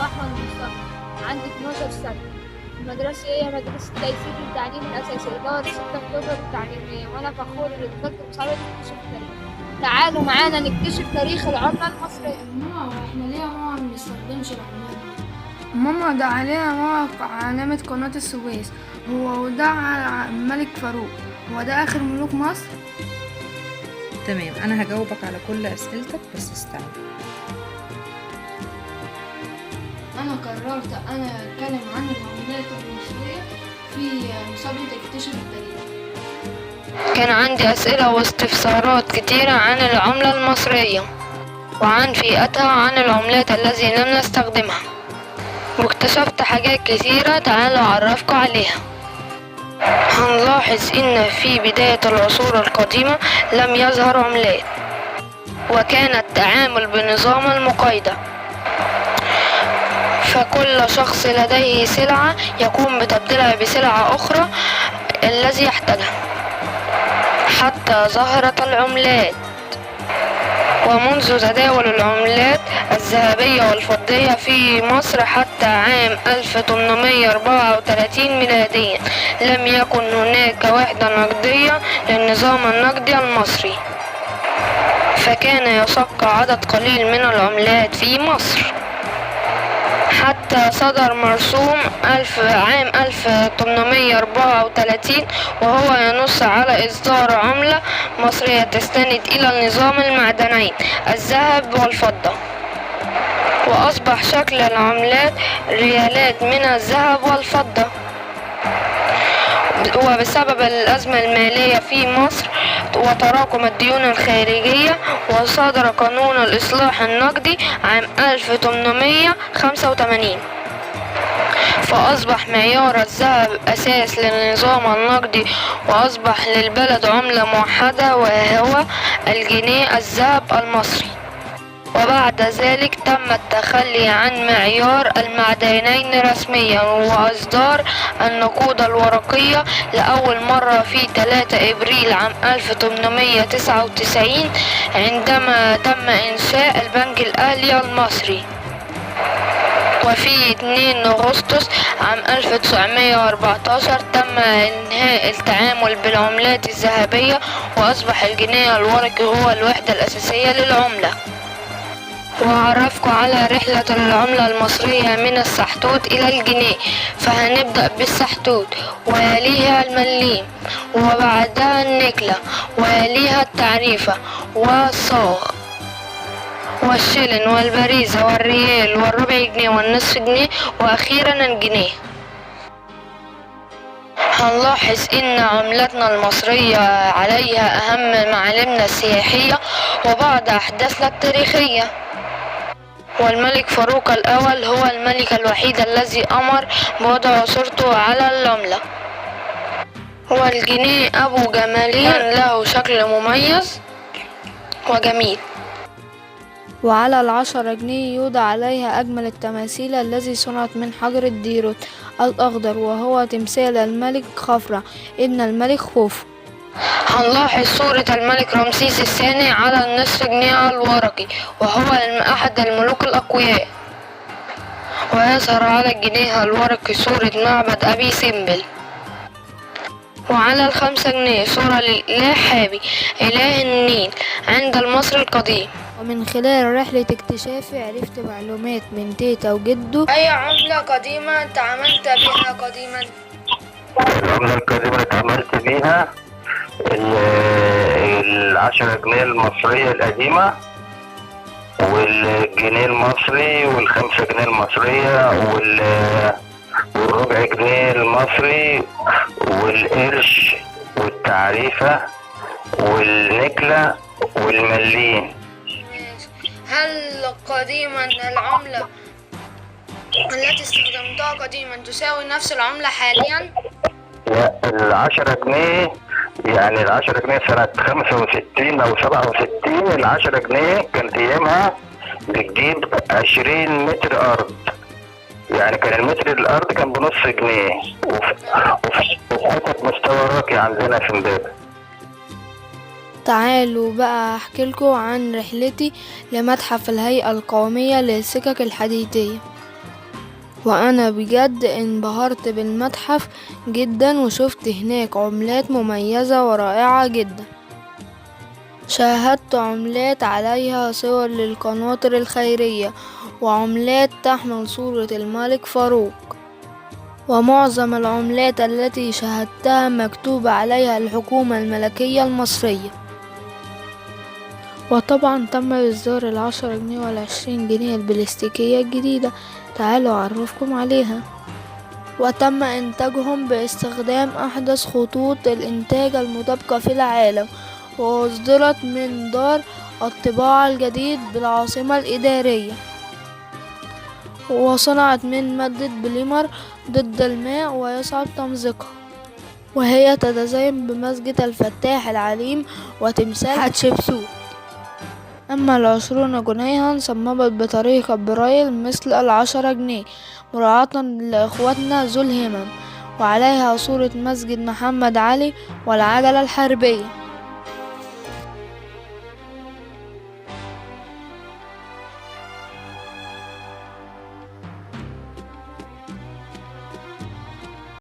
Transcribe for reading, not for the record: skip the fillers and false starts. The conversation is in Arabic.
اسمه أحمد مصطفى، عندي 12 سنة. المدرسة هي مدرسة تيسير للتعليم الأساسي إدارة 6 أكتوبر التعليمية، وأنا فخور إني دخلت مسابقة اكتشاف التاريخ. تعالوا معانا نكتشف تاريخ العملة المصرية. ماما، واحنا ليه يا ماما ما بنستخدمش العملات؟ ماما، ده عليها موقع علامة قناة السويس، هو وده على الملك فاروق، هو ده آخر ملوك مصر. تمام، أنا هجاوبك على كل أسئلتك بس استنى. أنا قررت أتكلم عن العملات المصرية في مسابقة اكتشاف التاريخ. كان عندي أسئلة واستفسارات كتيرة عن العملة المصرية وعن فئتها وعن العملات التي لم نستخدمها، واكتشفت حاجات كتيرة. تعالوا أعرفكم عليها. هنلاحظ إن في بداية العصور القديمة لم يظهر عملات، وكان التعامل بنظام المقايضة، فكل شخص لديه سلعة يقوم بتبديلها بسلعة أخرى الذي يحتاجها حتى ظهرت العملات. ومنذ تداول العملات الذهبية والفضية في مصر حتى عام 1834 ميلاديا لم يكن هناك وحدة نقدية للنظام النقدي المصري، فكان يصق عدد قليل من العملات في مصر حتى صدر مرسوم عام 1834 وهو ينص على إصدار عملة مصرية تستند إلى النظام المعدنين الذهب والفضة، وأصبح شكل العملات ريالات من الذهب والفضة. وبسبب الأزمة المالية في مصر وتراكم الديون الخارجية وصدر قانون الإصلاح النقدي عام 1885، فأصبح معيار الذهب أساس للنظام النقدي، وأصبح للبلد عملة موحدة وهو الجنيه الذهب المصري. وبعد ذلك تم التخلي عن معيار المعدنين رسميا وإصدار النقود الورقية لأول مرة في 3 إبريل عام 1899 عندما تم إنشاء البنك الأهلي المصري. وفي 2 أغسطس عام 1914 تم إنهاء التعامل بالعملات الذهبية، وأصبح الجنيه الورقي هو الوحدة الأساسية للعملة. وأعرفكم على رحلة العملة المصرية من السحتوت إلى الجنيه. فهنبدأ بالسحتوت ويليها المليم وبعدها النكلة ويليها التعريفة والصاغ والشلن والبريزة والريال والربع جنيه والنصف جنيه وأخيرا الجنيه. هنلاحظ إن عملتنا المصرية عليها أهم معالمنا السياحية وبعض أحداثنا التاريخية. والملك فاروق الأول هو الملك الوحيد الذي أمر بوضع صورته على العملة. والجنيه أبو جمالين له شكل مميز وجميل. وعلى 10 جنيه يوضع عليها أجمل التماثيل الذي صنعت من حجر الديروت الأخضر، وهو تمثال الملك خفرع ابن الملك خوفو. هنلاحظ صورة الملك رمسيس الثاني على النصف جنيه الورقي، وهو أحد الملوك الأقوياء. ويظهر على الجنيه الورقي صورة معبد أبي سمبل. وعلى 5 جنيه صورة للإله حابي إله النيل عند المصري القديم. ومن خلال رحلة اكتشافي عرفت معلومات من تيتا وجدو. أي عملة قديمة تعاملت بها قديما؟ العملة القديمة اللي اتعاملت بيها 10 جنيه المصرية القديمة والجنيه المصري وال5 جنيه المصرية والربع جنيه المصري والقرش والتعريفة والنكلة والملين. هل قديما العملة التي استخدمتها قديما تساوي نفس العملة حاليا؟ لا، 10 جنيه يعني 10 جنيه سنة 65 أو 67 10 جنيه كانت أيامها بتجيب 20 متر أرض، يعني كان المتر الأرض كان بنص جنيه، وفي حتة مستوى راقي عندنا في امبابة. تعالوا بقى احكي لكم عن رحلتي لمتحف الهيئة القومية للسكك الحديدية. وأنا بجد انبهرت بالمتحف جدا، وشفت هناك عملات مميزة ورائعة جدا. شاهدت عملات عليها صور للقناطر الخيرية، وعملات تحمل صورة الملك فاروق، ومعظم العملات التي شاهدتها مكتوب عليها الحكومة الملكية المصرية. وطبعا تم إصدار ال10 جنيه وال20 جنيه البلاستيكية الجديدة، تعالوا أعرفكم عليها. وتم إنتاجهم باستخدام أحدث خطوط الإنتاج المطابقة في العالم، وأصدرت من دار الطباعة الجديد بالعاصمة الإدارية، وصنعت من مادة بوليمر ضد الماء ويصعب تمزيقها، وهي تتزين بمسجد الفتاح العليم وتمثال حتشبسوت. أما ال20 جنيها صممت بطريقة برايل مثل ال10 جنيه، مراعاة لإخواتنا ذو الهمم، وعليها صورة مسجد محمد علي والعجلة الحربية.